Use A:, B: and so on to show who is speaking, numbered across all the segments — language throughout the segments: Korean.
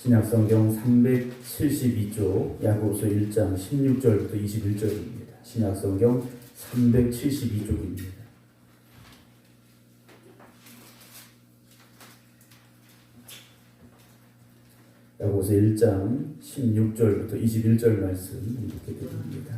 A: 신약성경 372쪽 야고보서 1장 16절부터 21절입니다. 신약성경 372쪽입니다. 야고보서 1장 16절부터 21절 말씀 읽게 드립니다.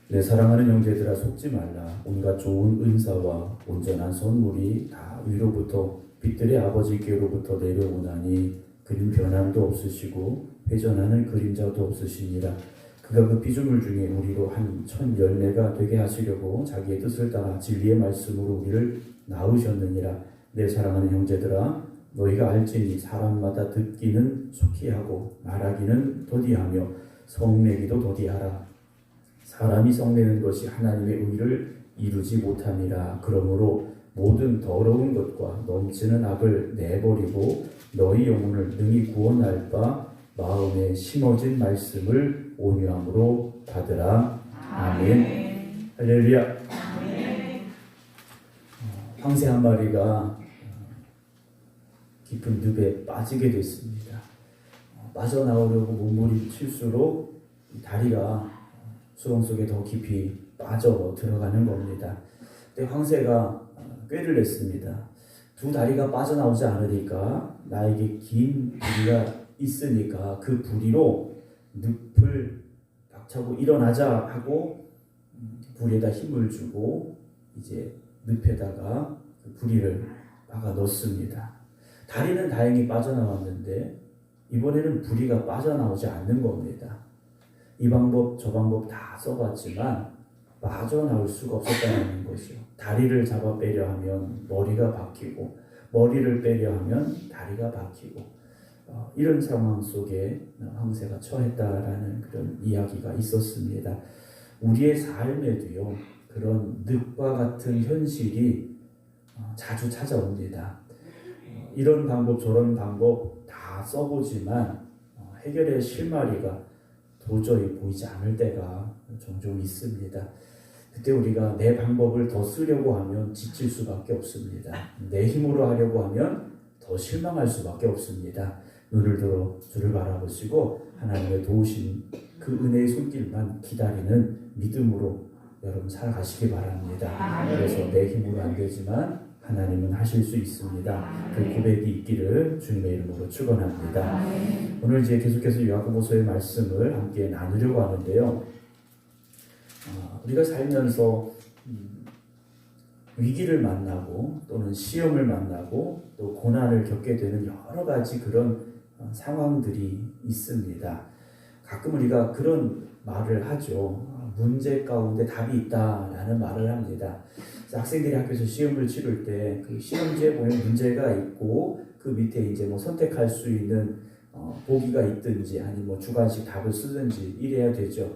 A: 내 사랑하는 형제들아 속지 말라. 온갖 좋은 은사와 온전한 선물이 다 위로부터 빛들의 아버지께로부터 내려오나니 그는 변함도 없으시고 회전하는 그림자도 없으시니라. 그가 그 피조물 중에 우리로 한 천 열매가 되게 하시려고 자기의 뜻을 따라 진리의 말씀으로 우리를 낳으셨느니라. 내 사랑하는 형제들아 너희가 알지니 사람마다 듣기는 속히 하고 말하기는 더디하며 성내기도 더디하라. 사람이 성내는 것이 하나님의 의를 이루지 못함이라. 그러므로 모든 더러운 것과 넘치는 악을 내버리고 너희 영혼을 능히 구원할 바 마음에 심어진 말씀을 온유함으로 받으라. 아멘. 할렐루야. 황새 한 마리가 깊은 늪에 빠지게 됐습니다. 빠져나오려고 몸부림칠수록 다리가 수렁 속에 더 깊이 빠져 들어가는 겁니다. 그때 황새가 꾀를 냈습니다. 두 다리가 빠져나오지 않으니까 나에게 긴 부리가 있으니까 그 부리로 늪을 박차고 일어나자 하고 부리에다 힘을 주고 이제 늪에다가 그 부리를 박아 넣습니다. 다리는 다행히 빠져나왔는데 이번에는 부리가 빠져나오지 않는 겁니다. 이 방법 저 방법 다 써봤지만 빠져나올 수가 없었다는 것이요. 다리를 잡아 빼려 하면 머리가 박히고 머리를 빼려 하면 다리가 박히고 이런 상황 속에 황새가 처했다라는 그런 이야기가 있었습니다. 우리의 삶에도요 그런 늪과 같은 현실이 자주 찾아옵니다. 이런 방법 저런 방법 다 써보지만 해결의 실마리가 도저히 보이지 않을 때가 종종 있습니다. 그때 우리가 내 방법을 더 쓰려고 하면 지칠 수밖에 없습니다. 내 힘으로 하려고 하면 더 실망할 수밖에 없습니다. 눈을 들어 주를 바라보시고 하나님의 도우신 그 은혜의 손길만 기다리는 믿음으로 여러분 살아가시기 바랍니다. 그래서 내 힘으로 안 되지만 하나님은 하실 수 있습니다. 그 고백이 있기를 주님의 이름으로 축원합니다. 오늘 이제 계속해서 야고보서의 말씀을 함께 나누려고 하는데요. 우리가 살면서 위기를 만나고 또는 시험을 만나고 또 고난을 겪게 되는 여러 가지 그런 상황들이 있습니다. 가끔 우리가 그런 말을 하죠. 문제 가운데 답이 있다라는 말을 합니다. 학생들이 학교에서 시험을 치를 때 그 시험지에 보면 문제가 있고 그 밑에 이제 뭐 선택할 수 있는 보기가 있든지 아니면 뭐 주관식 답을 쓰든지 이래야 되죠.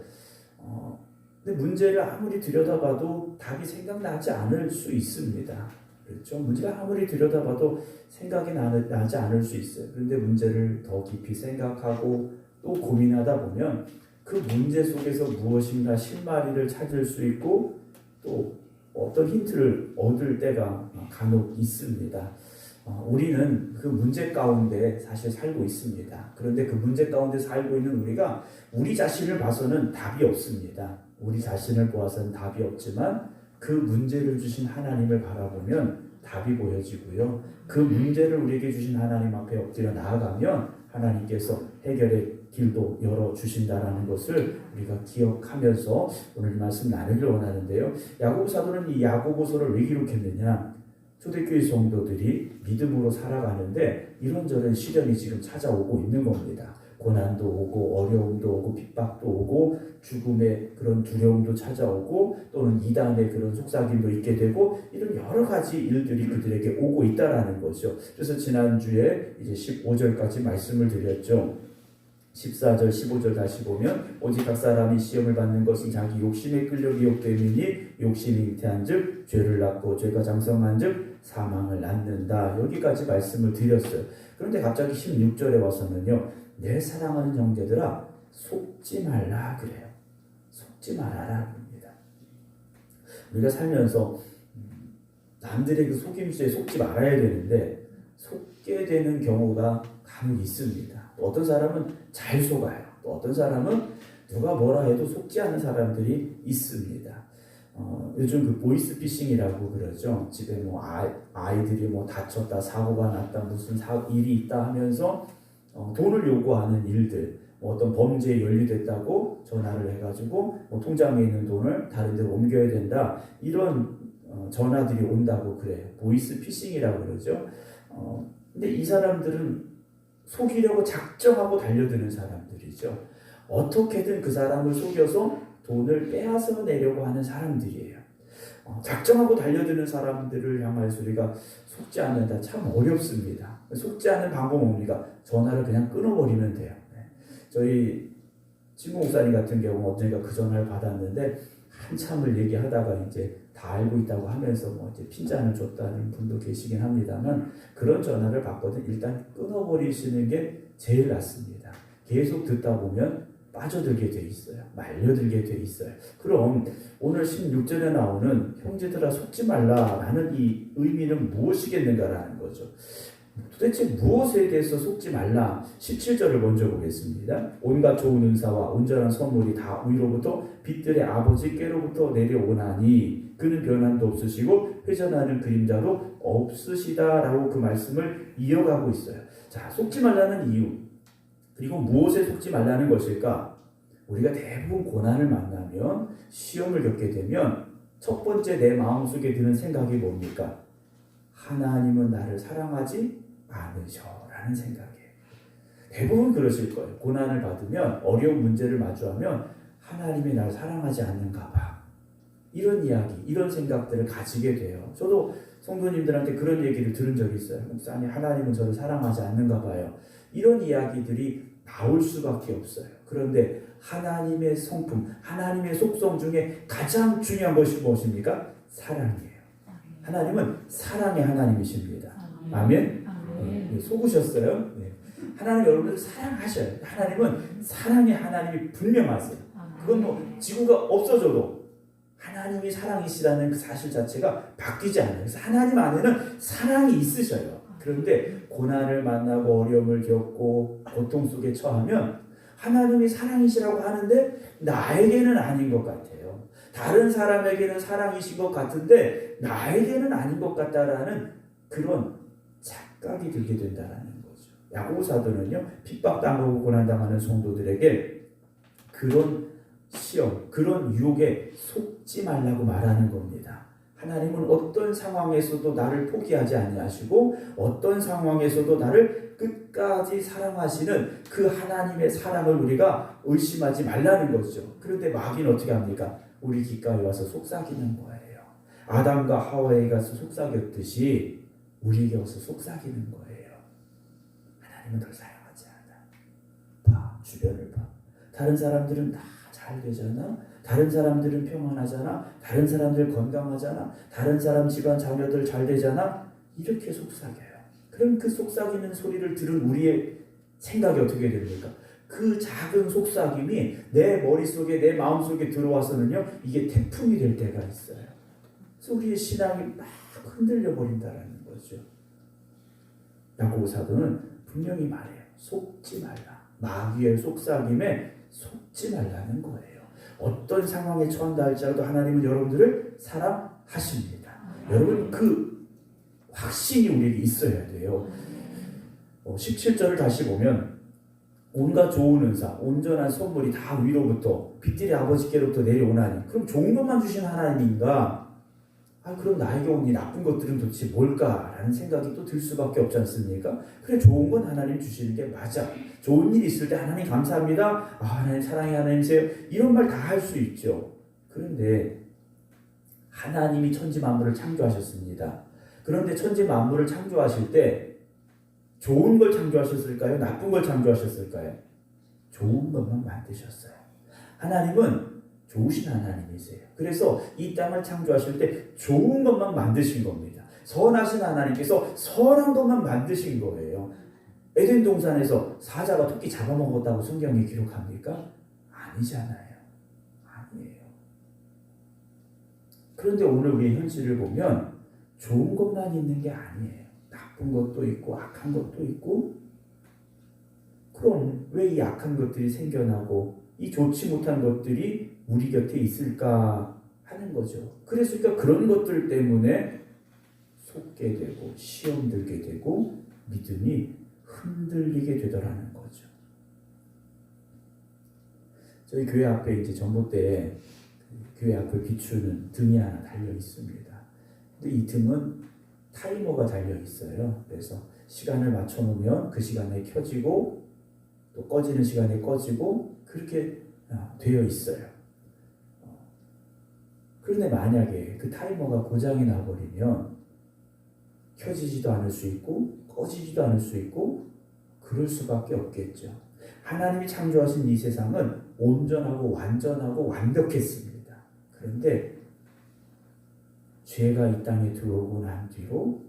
A: 근데 문제를 아무리 들여다봐도 답이 생각나지 않을 수 있습니다. 그렇죠? 문제가 아무리 들여다봐도 생각이 나지 않을 수 있어요. 그런데 문제를 더 깊이 생각하고 또 고민하다 보면 그 문제 속에서 무엇인가 실마리를 찾을 수 있고 또 어떤 힌트를 얻을 때가 간혹 있습니다. 우리는 그 문제 가운데 사실 살고 있습니다. 그런데 그 문제 가운데 살고 있는 우리가 우리 자신을 봐서는 답이 없습니다. 우리 자신을 보아서는 답이 없지만 그 문제를 주신 하나님을 바라보면 답이 보여지고요. 그 문제를 우리에게 주신 하나님 앞에 엎드려 나아가면 하나님께서 해결의 길도 열어주신다라는 것을 우리가 기억하면서 오늘 말씀 나누기를 원하는데요. 야고보 사도는 이 야고보서를 왜 기록했느냐? 초대교회 성도들이 믿음으로 살아가는데 이런저런 시련이 지금 찾아오고 있는 겁니다. 고난도 오고 어려움도 오고 핍박도 오고 죽음의 그런 두려움도 찾아오고 또는 이단의 그런 속삭임도 있게 되고 이런 여러 가지 일들이 그들에게 오고 있다라는 거죠. 그래서 지난주에 이제 15절까지 말씀을 드렸죠. 14절 15절 다시 보면 오직 각 사람이 시험을 받는 것은 자기 욕심에 끌려 미혹됨이니 욕심이 잉태한즉 죄를 낳고 죄가 장성한즉 사망을 낳는다. 여기까지 말씀을 드렸어요. 그런데 갑자기 16절에 와서는요. 내 사랑하는 형제들아 속지 말라 그래요. 속지 말아라 합니다. 우리가 살면서 남들의 그 속임수에 속지 말아야 되는데 속게 되는 경우가 간혹 있습니다. 또 어떤 사람은 잘 속아요. 또 어떤 사람은 누가 뭐라 해도 속지 않은 사람들이 있습니다. 요즘 그 보이스피싱이라고 그러죠. 집에 뭐 아이들이 뭐 다쳤다, 사고가 났다, 무슨 일이 있다 하면서 돈을 요구하는 일들, 뭐 어떤 범죄에 연루됐다고 전화를 해가지고 뭐 통장에 있는 돈을 다른 데로 옮겨야 된다, 이런 전화들이 온다고 그래요. 보이스피싱이라고 그러죠. 근데 이 사람들은 속이려고 작정하고 달려드는 사람들이죠. 어떻게든 그 사람을 속여서 돈을 빼앗아 내려고 하는 사람들이에요. 작정하고 달려드는 사람들을 향해서 우리가 속지 않는다, 참 어렵습니다. 속지 않는 방법은 뭡니까? 전화를 그냥 끊어버리면 돼요. 저희 친구 목사님 같은 경우 언젠가 그 전화를 받았는데 한참을 얘기하다가 이제 다 알고 있다고 하면서 뭐 이제 핀잔을 줬다는 분도 계시긴 합니다만, 그런 전화를 받거든 일단 끊어버리시는 게 제일 낫습니다. 계속 듣다 보면 빠져들게 돼 있어요. 말려들게 돼 있어요. 그럼 오늘 16절에 나오는 형제들아 속지 말라라는 이 의미는 무엇이겠는가라는 거죠. 도대체 무엇에 대해서 속지 말라? 17절을 먼저 보겠습니다. 온갖 좋은 은사와 온전한 선물이 다 위로부터 빛들의 아버지께로부터 내려오나니 그는 변함도 없으시고 회전하는 그림자도 없으시다라고 그 말씀을 이어가고 있어요. 자, 속지 말라는 이유, 그리고 무엇에 속지 말라는 것일까? 우리가 대부분 고난을 만나면, 시험을 겪게 되면 첫 번째 내 마음속에 드는 생각이 뭡니까? 하나님은 나를 사랑하지 않으셔라는 생각이에요. 대부분 그러실 거예요. 고난을 받으면, 어려운 문제를 마주하면 하나님이 나를 사랑하지 않는가 봐, 이런 이야기, 이런 생각들을 가지게 돼요. 저도 성도님들한테 그런 얘기를 들은 적이 있어요. 목사님, 하나님은 저를 사랑하지 않는가 봐요. 이런 이야기들이 나올 수밖에 없어요. 그런데 하나님의 성품, 하나님의 속성 중에 가장 중요한 것이 무엇입니까? 사랑이에요. 하나님은 사랑의 하나님이십니다. 아멘? 네, 속으셨어요? 네. 하나님 여러분들 사랑하셔요. 하나님은 사랑의 하나님이 분명하세요. 그건 뭐 지구가 없어져도 하나님이 사랑이시라는 그 사실 자체가 바뀌지 않아요. 그래서 하나님 안에는 사랑이 있으셔요. 그런데 고난을 만나고 어려움을 겪고 고통 속에 처하면 하나님이 사랑이시라고 하는데 나에게는 아닌 것 같아요. 다른 사람에게는 사랑이신 것 같은데 나에게는 아닌 것 같다라는 그런 착각이 들게 된다는 거죠. 야고보 사도는요, 핍박당하고 고난당하는 성도들에게 그런 시험, 그런 유혹에 속지 말라고 말하는 겁니다. 하나님은 어떤 상황에서도 나를 포기하지 아니하시고 어떤 상황에서도 나를 끝까지 사랑하시는 그 하나님의 사랑을 우리가 의심하지 말라는 거죠. 그런데 마귀는 어떻게 합니까? 우리 귓가에 와서 속삭이는 거예요. 아담과 하와에 가서 속삭였듯이 우리에게 와서 속삭이는 거예요. 하나님은 널 사랑하지 않아. 봐, 주변을 봐. 다른 사람들은 다 잘 되잖아. 다른 사람들은 평안하잖아. 다른 사람들 건강하잖아. 다른 사람 집안 자녀들 잘 되잖아. 이렇게 속삭여요. 그럼 그 속삭이는 소리를 들은 우리의 생각이 어떻게 됩니까? 그 작은 속삭임이 내 머릿속에, 내 마음속에 들어와서는요, 이게 태풍이 될 때가 있어요. 그래서 우리의 신앙이 막 흔들려 버린다는 거죠. 야고보 사도는 분명히 말해요. 속지 말라. 마귀의 속삭임에 속지 말라는 거예요. 어떤 상황에 처한다 할지라도 하나님은 여러분들을 사랑하십니다. 여러분, 그 확신이 우리에게 있어야 돼요. 17절을 다시 보면 온갖 좋은 은사, 온전한 선물이 다 위로부터 빛들의 아버지께로부터 내려오나니, 그럼 좋은 것만 주신 하나님인가? 그럼 나에게 온 이 나쁜 것들은 도대체 뭘까라는 생각이 또 들 수밖에 없지 않습니까? 그래, 좋은 건 하나님 주시는 게 맞아. 좋은 일 있을 때 하나님 감사합니다. 하나님 사랑의 하나님이세요. 이런 말 다 할 수 있죠. 그런데 하나님이 천지 만물을 창조하셨습니다. 그런데 천지 만물을 창조하실 때 좋은 걸 창조하셨을까요? 나쁜 걸 창조하셨을까요? 좋은 것만 만드셨어요. 하나님은 좋으신 하나님이세요. 그래서 이 땅을 창조하실 때 좋은 것만 만드신 겁니다. 선하신 하나님께서 선한 것만 만드신 거예요. 에덴 동산에서 사자가 토끼 잡아먹었다고 성경이 기록합니까? 아니잖아요. 아니에요. 그런데 오늘 우리의 현실을 보면 좋은 것만 있는 게 아니에요. 나쁜 것도 있고 악한 것도 있고 왜 이 악한 것들이 생겨나고 이 좋지 못한 것들이 우리 곁에 있을까 하는 거죠. 그래서 그런 것들 때문에 속게 되고 시험 들게 되고 믿음이 흔들리게 되더라는 거죠. 저희 교회 앞에 이제 전봇대에 교회 앞을 비추는 등이 하나 달려 있습니다. 근데 이 등은 타이머가 달려 있어요. 그래서 시간을 맞춰 놓으면 그 시간에 켜지고 또 꺼지는 시간에 꺼지고 그렇게 되어 있어요. 그런데 만약에 그 타이머가 고장이 나버리면 켜지지도 않을 수 있고 꺼지지도 않을 수 있고 그럴 수밖에 없겠죠. 하나님이 창조하신 이 세상은 온전하고 완전하고 완벽했습니다. 그런데 죄가 이 땅에 들어오고 난 뒤로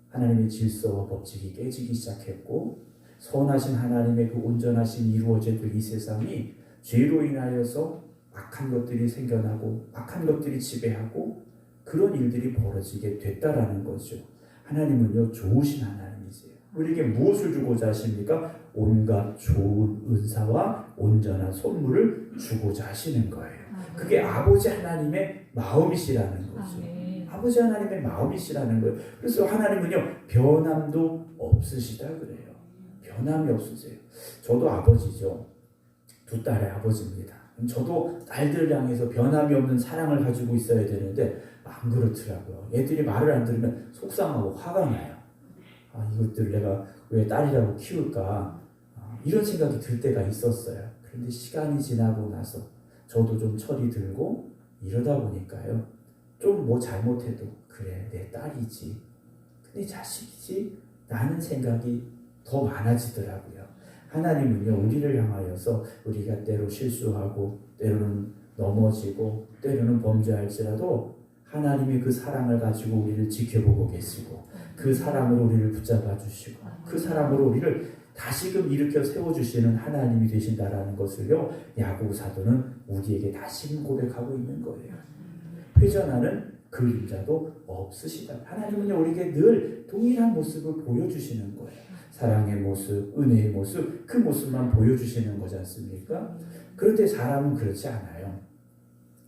A: 하나님의 질서와 법칙이 깨지기 시작했고 선하신 하나님의 그 온전하신 이루어져질 이 세상이 죄로 인하여서 악한 것들이 생겨나고 악한 것들이 지배하고 그런 일들이 벌어지게 됐다라는 거죠. 하나님은요 좋으신 하나님이세요. 우리에게 무엇을 주고자 하십니까? 온갖 좋은 은사와 온전한 선물을 주고자 하시는 거예요. 그게 아버지 하나님의 마음이시라는 거죠. 아버지 하나님의 마음이시라는 거예요. 그래서 하나님은요 변함도 없으시다 그래요. 변함이 없으세요. 저도 아버지죠. 두 딸의 아버지입니다. 저도 딸들을 향해서 변함이 없는 사랑을 가지고 있어야 되는데 안 그렇더라고요. 애들이 말을 안 들으면 속상하고 화가 나요. 이것들 내가 왜 딸이라고 키울까 이런 생각이 들 때가 있었어요. 그런데 시간이 지나고 나서 저도 좀 철이 들고 이러다 보니까요 좀 뭐 잘못해도 그래 내 딸이지 내 자식이지 라는 생각이 더 많아지더라고요. 하나님은요 우리를 향하여서 우리가 때로 실수하고 때로는 넘어지고 때로는 범죄할지라도 하나님이 그 사랑을 가지고 우리를 지켜보고 계시고 그 사랑으로 우리를 붙잡아 주시고 그 사랑으로 우리를 다시금 일으켜 세워주시는 하나님이 되신다라는 것을요 야고보 사도는 우리에게 다시금 고백하고 있는 거예요. 회전하는 그림자도 없으시다. 하나님은요 우리에게 늘 동일한 모습을 보여주시는 거예요. 사랑의 모습, 은혜의 모습, 그 모습만 보여주시는 거지 않습니까? 그런데 사람은 그렇지 않아요.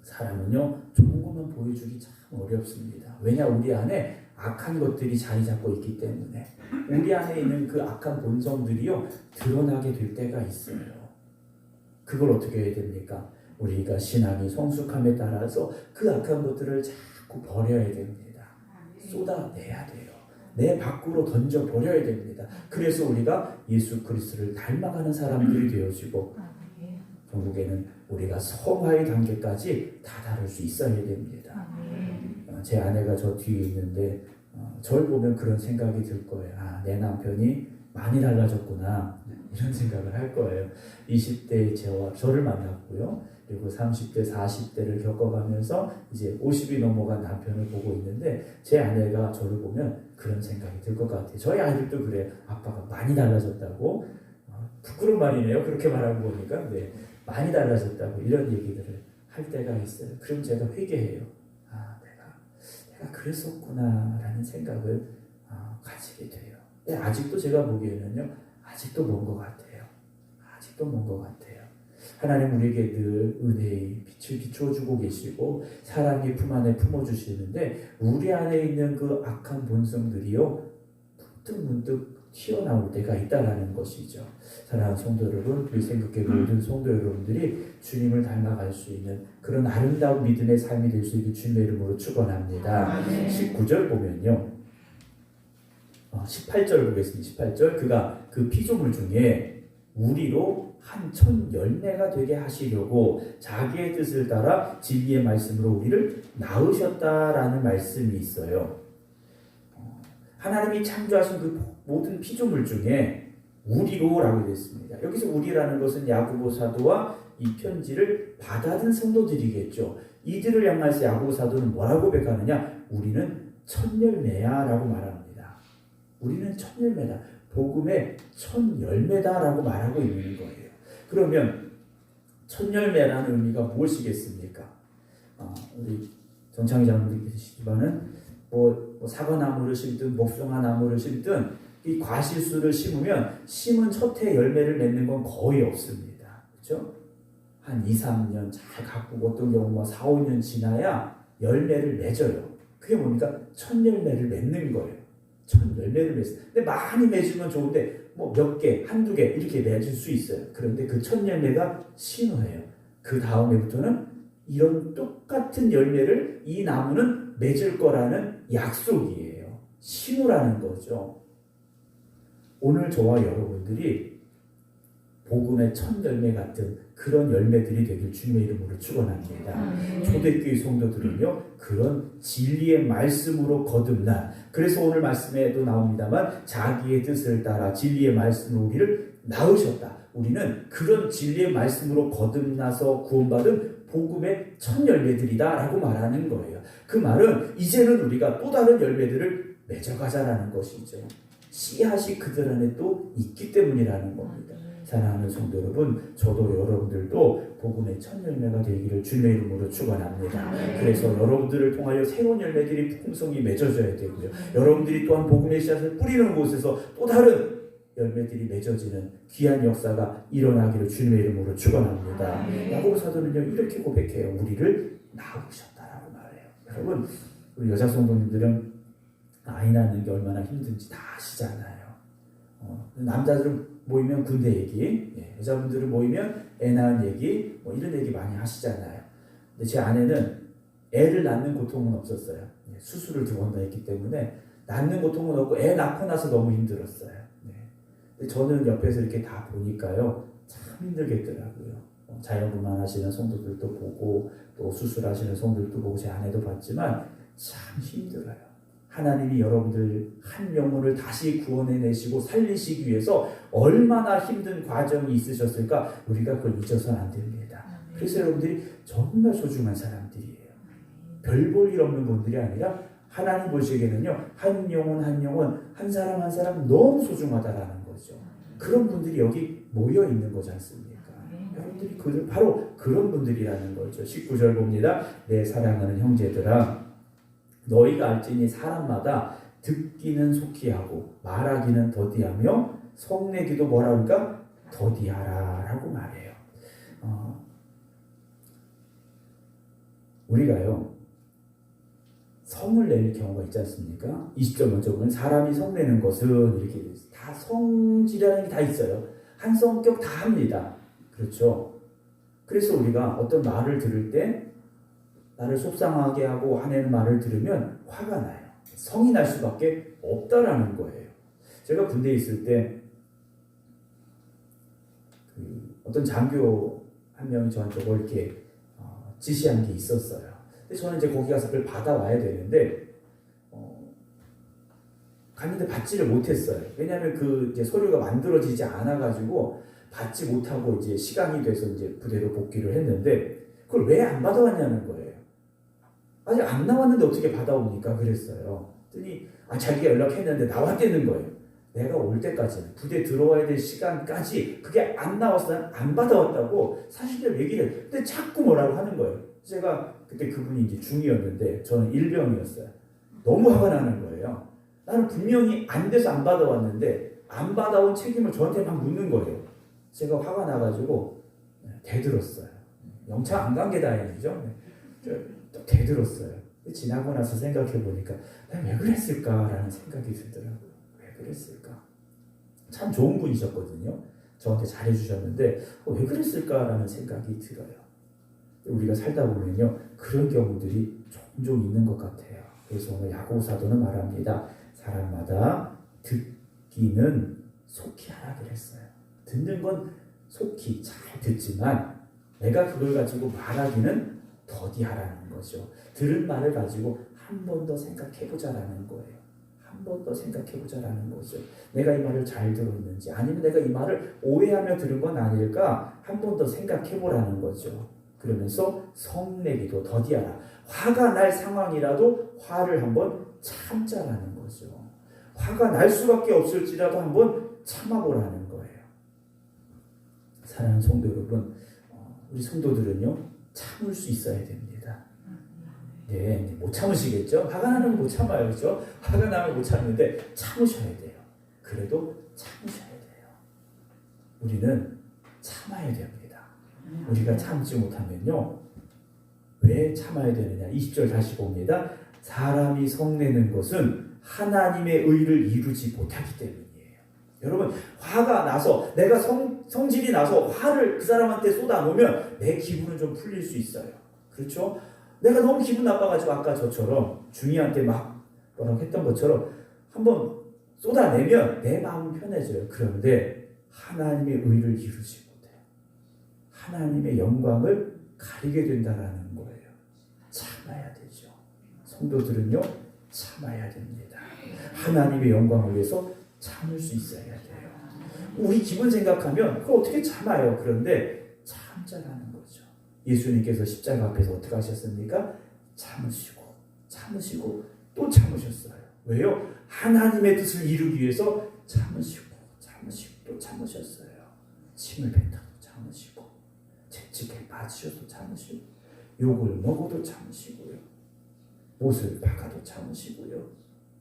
A: 사람은요 좋은 것만 보여주기 참 어렵습니다. 왜냐 우리 안에 악한 것들이 자리 잡고 있기 때문에 우리 안에 있는 그 악한 본성들이요 드러나게 될 때가 있어요. 그걸 어떻게 해야 됩니까? 우리가 신앙이 성숙함에 따라서 그 악한 것들을 자꾸 버려야 됩니다. 쏟아내야 돼요. 내 밖으로 던져버려야 됩니다. 그래서 우리가 예수 그리스도를 닮아가는 사람들이 되어지고 결국에는 우리가 성화의 단계까지 다다를 수 있어야 됩니다. 제 아내가 저 뒤에 있는데 저를 보면 그런 생각이 들 거예요. 내 남편이 많이 달라졌구나 이런 생각을 할 거예요. 20대 저를 만났고요. 그리고 30대, 40대를 겪어가면서 이제 50이 넘어간 남편을 보고 있는데 제 아내가 저를 보면 그런 생각이 들 것 같아요. 저희 아이들도 그래요. 아빠가 많이 달라졌다고. 부끄러운 말이네요. 그렇게 말하고 보니까. 네, 많이 달라졌다고 이런 얘기들을 할 때가 있어요. 그럼 제가 회개해요. 내가 그랬었구나 라는 생각을 가지게 돼요. 근데 아직도 제가 보기에는요. 아직도 먼 것 같아요. 아직도 먼 것 같아요. 하나님 우리에게 늘 은혜의 빛을 비춰주고 계시고 사랑의 품 안에 품어주시는데 우리 안에 있는 그 악한 본성들이요 문득문득 튀어나올 때가 있다라는 것이죠. 사랑하는 성도 여러분, 우리 생각해 모든 성도 여러분들이 주님을 닮아갈 수 있는 그런 아름다운 믿음의 삶이 될 수 있는 주님의 이름으로 축원합니다. 19절 보면요 18절 보겠습니다. 18절 그가 그 피조물 중에 우리로 한 천 열매가 되게 하시려고 자기의 뜻을 따라 진리의 말씀으로 우리를 낳으셨다라는 말씀이 있어요. 하나님이 창조하신 그 모든 피조물 중에 우리로라고 되어 있습니다. 여기서 우리라는 것은 야고보 사도와 이 편지를 받아든 성도들이겠죠. 이들을 향해서 야고보 사도는 뭐라고 고백하느냐? 우리는 첫 열매야라고 말합니다. 우리는 첫 열매다. 복음의 첫 열매다라고 말하고 있는 거예요. 그러면 첫 열매라는 의미가 무엇이겠습니까? 우리 정창희 장로님께서 계시지만은 뭐 사과나무를 심든 목송화 나무를 심든 이 과실수를 심으면 심은 첫 해 열매를 맺는 건 거의 없습니다. 그렇죠? 한 2, 3년 잘 가꾸고 어떤 경우 뭐 4, 5년 지나야 열매를 맺어요. 그게 뭡니까? 첫 열매를 맺는 거예요. 첫 열매를 맺어요. 근데 많이 맺으면 좋은데 뭐 몇 개, 한두 개 이렇게 맺을 수 있어요. 그런데 그 첫 열매가 신호예요. 그 다음에부터는 이런 똑같은 열매를 이 나무는 맺을 거라는 약속이에요. 신호라는 거죠. 오늘 저와 여러분들이 복음의 첫 열매 같은 그런 열매들이 되길 주님의 이름으로 축원합니다. 초대교회 성도들은요 그런 진리의 말씀으로 거듭나, 그래서 오늘 말씀에도 나옵니다만 자기의 뜻을 따라 진리의 말씀으로 우리를 낳으셨다. 우리는 그런 진리의 말씀으로 거듭나서 구원받은 복음의 첫 열매들이다 라고 말하는 거예요. 그 말은 이제는 우리가 또 다른 열매들을 맺어가자라는 것이죠. 씨앗이 그들 안에 또 있기 때문이라는 겁니다. 사랑하는 성도 여러분, 저도 여러분들도 복음의 첫 열매가 되기를 주님의 이름으로 축원합니다. 그래서 여러분들을 통하여 새로운 열매들이 풍성히 맺어져야 되고요. 여러분들이 또한 복음의 씨앗을 뿌리는 곳에서 또 다른 열매들이 맺어지는 귀한 역사가 일어나기를 주님의 이름으로 축원합니다. 야고보 사도는요 이렇게 고백해요. 우리를 낳으셨다라고 말해요. 여러분, 우리 여자 성도님들은 아이 낳는 게 얼마나 힘든지 다 아시잖아요. 남자들은 모이면 군대 얘기, 여자분들은 모이면 애 낳은 얘기, 뭐 이런 얘기 많이 하시잖아요. 근데 제 아내는 애를 낳는 고통은 없었어요. 수술을 2번 다 했기 때문에 낳는 고통은 없고 애 낳고 나서 너무 힘들었어요. 근데 저는 옆에서 이렇게 다 보니까요 참 힘들겠더라고요. 자연분만 하시는 성도들도 보고 또 수술하시는 성도들도 보고 제 아내도 봤지만 참 힘들어요. 하나님이 여러분들 한 영혼을 다시 구원해내시고 살리시기 위해서 얼마나 힘든 과정이 있으셨을까 우리가 그걸 잊어서는 안 됩니다. 그래서 여러분들이 정말 소중한 사람들이에요. 별 볼 일 없는 분들이 아니라 하나님 보시기에는요 한 영혼 한 영혼 한 사람 한 사람 너무 소중하다라는 거죠. 그런 분들이 여기 모여 있는 거지 않습니까? 여러분들이 바로 그런 분들이라는 거죠. 19절 봅니다. 내 사랑하는 형제들아, 너희가 알지니 사람마다 듣기는 속히 하고 말하기는 더디하며 성내기도 뭐라 그러니까 더디하라 라고 말해요. 우리가요 성을 낼 경우가 있지 않습니까? 20절 먼저 보면 사람이 성내는 것은 이렇게 다 성질이라는 게 다 있어요. 한 성격 다 합니다. 그렇죠? 그래서 우리가 어떤 말을 들을 때 나를 속상하게 하고 화내는 말을 들으면 화가 나요. 성이 날 수밖에 없다라는 거예요. 제가 군대에 있을 때 어떤 장교 한 명이 저한테 뭐 이렇게 지시한 게 있었어요. 근데 저는 이제 거기 가서 그걸 받아와야 되는데 갔는데 받지를 못했어요. 왜냐하면 그 이제 서류가 만들어지지 않아가지고 받지 못하고 이제 시간이 돼서 이제 부대로 복귀를 했는데 그걸 왜 안 받아왔냐는 거예요. 아직 안 나왔는데 어떻게 받아옵니까? 그랬어요. 그랬더니 자기가 연락했는데 나왔다는 거예요. 내가 올 때까지는 부대 들어와야 될 시간까지 그게 안 나와서 난 안 받아왔다고 사실을 얘기를 해요. 근데 자꾸 뭐라고 하는 거예요. 제가 그때 그분이 이제 중이었는데 저는 일병이었어요. 너무 화가 나는 거예요. 나는 분명히 안 돼서 안 받아왔는데 안 받아온 책임을 저한테 막 묻는 거예요. 제가 화가 나가지고 대들었어요. 영창 안 간 게 다행이죠. 또 대들었어요. 지나고 나서 생각해 보니까 왜 그랬을까라는 생각이 들더라고요. 왜 그랬을까? 참 좋은 분이셨거든요. 저한테 잘해주셨는데 왜 그랬을까라는 생각이 들어요. 우리가 살다 보면요 그런 경우들이 종종 있는 것 같아요. 그래서 오늘 야고보 사도는 말합니다. 사람마다 듣기는 속히 하라 그랬어요. 듣는 건 속히 잘 듣지만 내가 그걸 가지고 말하기는 더디하라는 거죠. 들은 말을 가지고 한 번 더 생각해보자라는 거예요. 한 번 더 생각해보자라는 거죠. 내가 이 말을 잘 들었는지 아니면 내가 이 말을 오해하며 들은 건 아닐까 한 번 더 생각해보라는 거죠. 그러면서 성내기도 더디하라. 화가 날 상황이라도 화를 한번 참자라는 거죠. 화가 날 수밖에 없을지라도 한번 참아보라는 거예요. 사랑하는 성도 여러분, 우리 성도들은요 참을 수 있어야 됩니다. 네, 못 참으시겠죠? 화가 나는 거 못 참아요, 그렇죠? 화가 나면 못 참는데 참으셔야 돼요. 그래도 참으셔야 돼요. 우리는 참아야 됩니다. 우리가 참지 못하면요. 왜 참아야 되느냐? 20절 다시 봅니다. 사람이 성내는 것은 하나님의 의를 이루지 못하기 때문이에요. 여러분, 화가 나서 내가 성질이 나서 화를 그 사람한테 쏟아놓으면 내 기분은 좀 풀릴 수 있어요. 그렇죠? 내가 너무 기분 나빠가지고 아까 저처럼 중이한테 막 뭐라고 했던 것처럼 한번 쏟아내면 내 마음은 편해져요. 그런데 하나님의 의를 이루지 못해요. 하나님의 영광을 가리게 된다라는 거예요. 참아야 되죠. 성도들은요, 참아야 됩니다. 하나님의 영광을 위해서 참을 수 있어야 돼요. 우리 기분 생각하면 그걸 어떻게 참아요? 그런데 참자라는 거죠. 예수님께서 십자가 앞에서 어떻게 하셨습니까? 참으시고 또 참으셨어요. 왜요? 하나님의 뜻을 이루기 위해서 참으시고 또 참으셨어요. 침을 뱉어도 참으시고, 채찍에 맞으셔도 참으시고, 욕을 먹어도 참으시고요, 못을 박아도 참으시고요,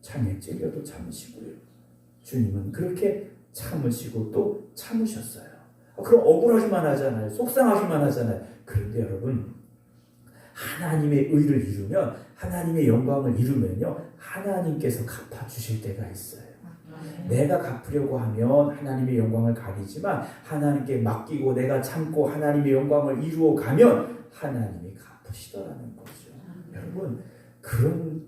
A: 창에 찔려도 참으시고요. 주님은 그렇게 참으시고 또 참으셨어요. 그럼 억울하기만 하잖아요. 속상하기만 하잖아요. 그런데 여러분, 하나님의 의를 이루면, 하나님의 영광을 이루면요, 하나님께서 갚아주실 때가 있어요. 내가 갚으려고 하면 하나님의 영광을 가리지만, 하나님께 맡기고 내가 참고 하나님의 영광을 이루어 가면 하나님이 갚으시더라는 거죠. 여러분, 그런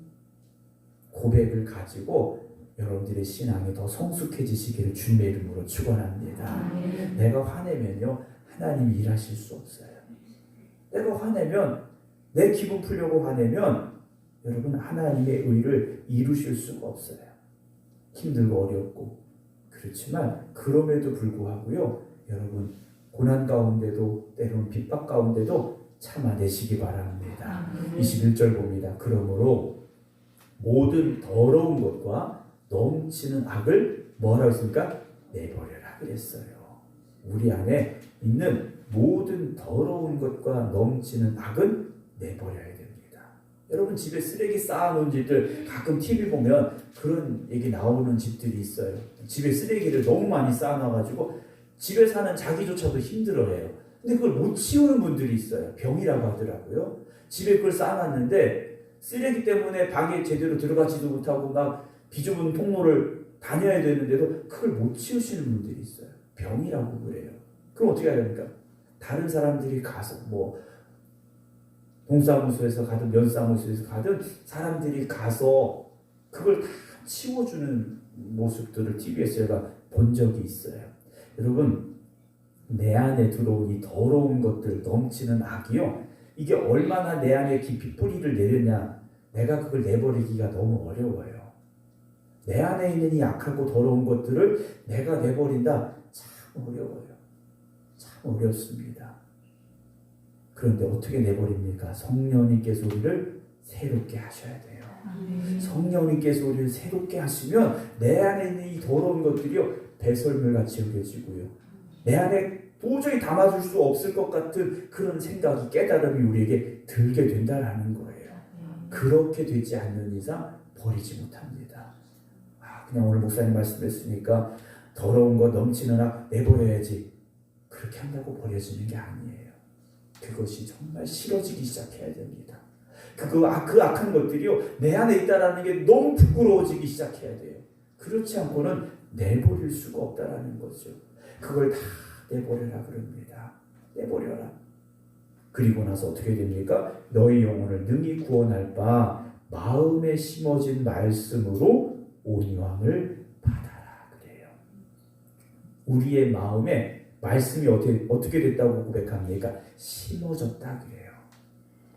A: 고백을 가지고 여러분들의 신앙이 더 성숙해지시기를 주님의 이름으로 축원합니다. 내가 화내면요, 하나님이 일하실 수 없어요. 내가 화내면, 내 기분 풀려고 화내면 여러분, 하나님의 의를 이루실 수가 없어요. 힘들고 어렵고. 그렇지만 그럼에도 불구하고요, 여러분, 고난 가운데도 때로는 핍박 가운데도 참아내시기 바랍니다. 21절 봅니다. 그러므로 모든 더러운 것과 넘치는 악을 뭐라고 했습니까? 내버려라 그랬어요. 우리 안에 있는 모든 더러운 것과 넘치는 악은 내버려야 됩니다. 여러분, 집에 쓰레기 쌓아놓은 집들, 가끔 TV 보면 그런 얘기 나오는 집들이 있어요. 집에 쓰레기를 너무 많이 쌓아놔가지고 집에 사는 자기조차도 힘들어해요. 근데 그걸 못 치우는 분들이 있어요. 병이라고 하더라고요. 집에 그걸 쌓아놨는데 쓰레기 때문에 방에 제대로 들어가지도 못하고 막 비좁은 통로를 다녀야 되는데도 그걸 못 치우시는 분들이 있어요. 병이라고 그래요. 그럼 어떻게 해야 됩니까? 다른 사람들이 가서 동사무소에서 가든 면사무소에서 가든 사람들이 가서 그걸 다 치워주는 모습들을 TV에서 제가 본 적이 있어요. 여러분, 내 안에 들어온 이 더러운 것들, 넘치는 악이요, 이게 얼마나 내 안에 깊이 뿌리를 내렸냐, 내가 그걸 내버리기가 너무 어려워요. 내 안에 있는 이 악하고 더러운 것들을 내가 내버린다, 참 어려워요. 참 어렵습니다. 그런데 어떻게 내버립니까? 성령님께서 우리를 새롭게 하셔야 돼요. 성령님께서 우리를 새롭게 하시면 내 안에 있는 이 더러운 것들이요, 배설물같이 여겨지고요, 내 안에 도저히 담아줄 수 없을 것 같은 그런 생각이, 깨달음이 우리에게 들게 된다는 거예요. 그렇게 되지 않는 이상 버리지 못합니다. 그냥 오늘 목사님 말씀했으니까 더러운 것, 넘치는 악 내버려야지, 그렇게 한다고 버려지는 게 아니에요. 그것이 정말 싫어지기 시작해야 됩니다. 그 악한 것들이요, 내 안에 있다라는 게 너무 부끄러워지기 시작해야 돼요. 그렇지 않고는 내버릴 수가 없다라는 거죠. 그걸 다 내버려라 그럽니다. 내버려라. 그리고 나서 어떻게 됩니까? 너희 영혼을 능히 구원할 바 마음에 심어진 말씀으로 온유함을 받아라 그래요. 우리의 마음에 말씀이 어떻게 됐다고 고백합니까? 심어졌다 그래요.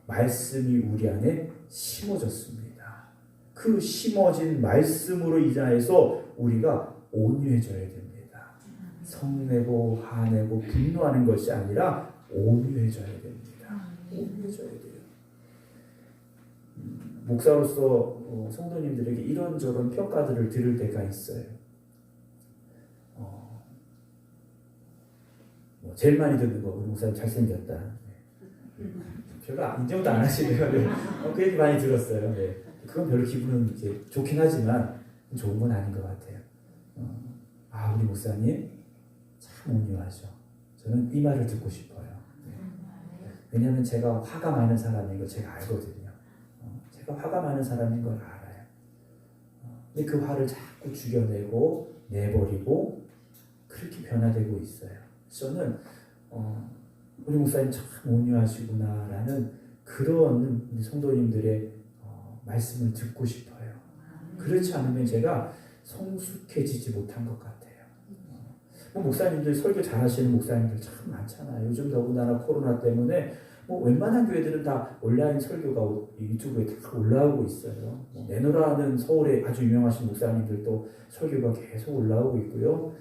A: 말씀이 우리 안에 심어졌습니다. 그 심어진 말씀으로 인하여서 우리가 온유해져야 됩니다. 성내고 화내고 분노하는 것이 아니라 온유해져야 됩니다. 온유해져야 돼요. 목사로서 성도님들에게 이런저런 평가들을 들을 때가 있어요. 제일 많이 듣는 거, 우리 목사님 잘생겼다. 별로 인정도 안 하시네요. 네. 그 얘기 많이 들었어요. 네. 그건 별로 기분은 이제 좋긴 하지만 좋은 건 아닌 것 같아요. 우리 목사님 참 온유하죠. 저는 이 말을 듣고 싶어요. 왜냐하면 제가 화가 많은 사람인 걸 제가 알거든요. 제가 화가 많은 사람인 걸 알아요. 근데 그 화를 자꾸 죽여내고 내버리고 그렇게 변화되고 있어요. 저는 우리 목사님 참 온유하시구나라는 그런 우리 성도님들의 말씀을 듣고 싶어요. 그렇지 않으면 제가 성숙해지지 못한 것 같아요. 목사님들 설교 잘하시는 목사님들 참 많잖아요. 요즘 더군다나 코로나 때문에 웬만한 교회들은 다 온라인 설교가 유튜브에 다 올라오고 있어요. 내노라는 서울에 아주 유명하신 목사님들도 설교가 계속 올라오고 있고요.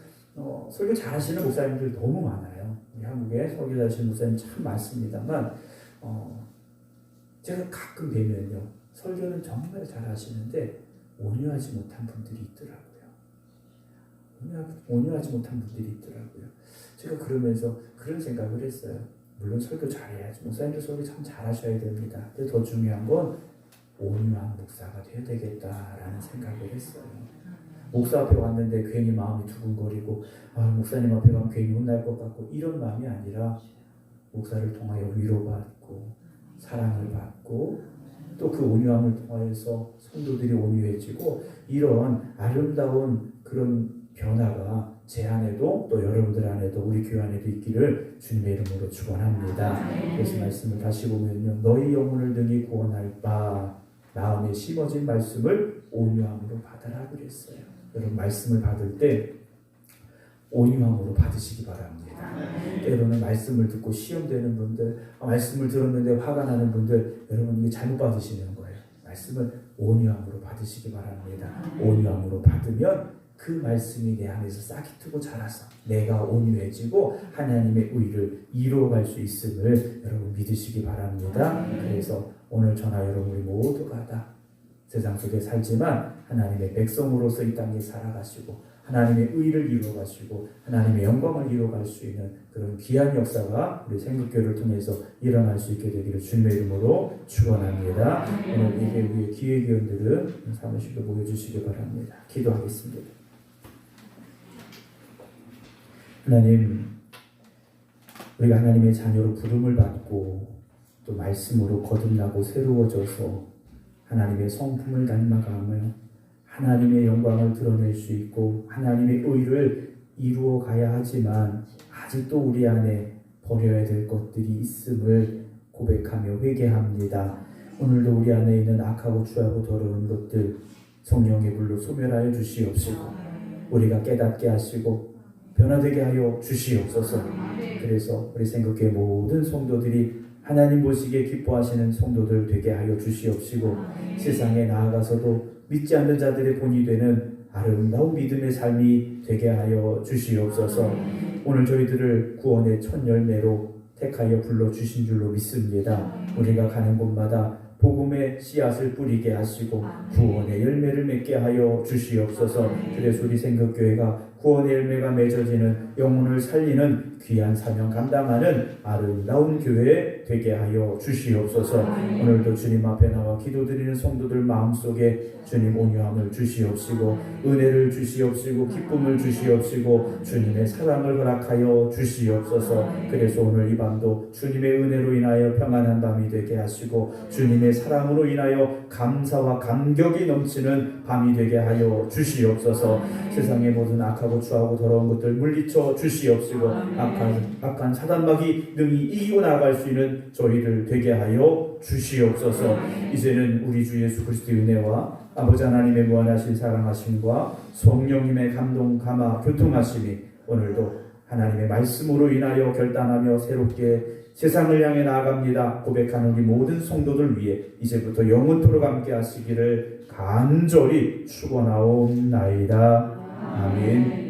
A: 설교 잘하시는 목사님들 너무 많아요. 한국에 설교 잘하시는 목사님 참 많습니다만 제가 가끔 뵈면요, 설교는 정말 잘하시는데 온유하지 못한 분들이 있더라고요. 온유하지 못한 분들이 있더라고요. 제가 그러면서 그런 생각을 했어요. 물론 설교 잘해야지. 목사님도 설교 참 잘하셔야 됩니다. 근데 더 중요한 건 온유한 목사가 되어야 되겠다라는 생각을 했어요. 목사 앞에 왔는데 괜히 마음이 두근거리고 목사님 앞에 가면 괜히 혼날 것 같고 이런 마음이 아니라 목사를 통하여 위로받고 사랑을 받고 또 그 온유함을 통하여서 성도들이 온유해지고 이런 아름다운 그런 변화가 제 안에도 또 여러분들 안에도 우리 교회 안에도 있기를 주님의 이름으로 축원합니다. 그래서 말씀을 다시 보면요, 너희 영혼을 능히 구원할 바 마음에 심어진 말씀을 온유함으로 받으라 그랬어요. 여러분 말씀을 받을 때 온유함으로 받으시기 바랍니다. 때로는 말씀을 듣고 시험되는 분들, 말씀을 들었는데 화가 나는 분들, 여러분 이게 잘못 받으시는 거예요. 말씀을 온유함으로 받으시기 바랍니다. 온유함으로 받으면 그 말씀이 내 안에서 싹이 트고 자라서 내가 온유해지고 하나님의 의를 이루어갈 수 있음을 여러분 믿으시기 바랍니다. 그래서 오늘 저나 여러분 우리 모두가 다 세상 속에 살지만 하나님의 백성으로서 이 땅에 살아가시고 하나님의 의를 이루어가시고 하나님의 영광을 이루어갈 수 있는 그런 귀한 역사가 우리 생각교회를 통해서 일어날 수 있게 되기를 주님의 이름으로 축원합니다. 오늘 예배위의 기획위원들은 사무실로 모여주시기 바랍니다. 기도하겠습니다. 하나님, 우리가 하나님의 자녀로 부름을 받고 또 말씀으로 거듭나고 새로워져서 하나님의 성품을 닮아가며 하나님의 영광을 드러낼 수 있고 하나님의 의를 이루어 가야 하지만 아직도 우리 안에 버려야 될 것들이 있음을 고백하며 회개합니다. 오늘도 우리 안에 있는 악하고 추하고 더러운 것들 성령의 불로 소멸하여 주시옵시고 우리가 깨닫게 하시고 변화되게 하여 주시옵소서. 그래서 우리 생각의 모든 성도들이 하나님 보시기에 기뻐하시는 성도들 되게 하여 주시옵시고 세상에 나아가서도 믿지 않는 자들의 본이 되는 아름다운 믿음의 삶이 되게 하여 주시옵소서. 오늘 저희들을 구원의 첫 열매로 택하여 불러주신 줄로 믿습니다. 우리가 가는 곳마다 복음의 씨앗을 뿌리게 하시고 구원의 열매를 맺게 하여 주시옵소서. 그래서 우리 생각교회가 구원의 열매가 맺어지는 영혼을 살리는 귀한 사명 감당하는 아름다운 교회 되게 하여 주시옵소서. 오늘도 주님 앞에 나와 기도드리는 성도들 마음속에 주님 온유함을 주시옵시고 은혜를 주시옵시고 기쁨을 주시옵시고 주님의 사랑을 허락하여 주시옵소서. 그래서 오늘 이 밤도 주님의 은혜로 인하여 평안한 밤이 되게 하시고 주님의 사랑으로 인하여 감사와 감격이 넘치는 밤이 되게 하여 주시옵소서. 세상의 모든 악하고 추하고 더러운 것들 물리쳐 주시옵시고 악한 사단마귀 능히 이기고 나아갈 수 있는 저희들 되게 하여 주시옵소서. 이제는 우리 주 예수 그리스도의 은혜와 아버지 하나님의 무한하신 사랑하심과 성령님의 감동 감화 교통하심이 오늘도 하나님의 말씀으로 인하여 결단하며 새롭게 세상을 향해 나아갑니다 고백하는 우리 모든 성도들 위해 이제부터 영원토록 함께 하시기를 간절히 축원하옵나이다. 아멘.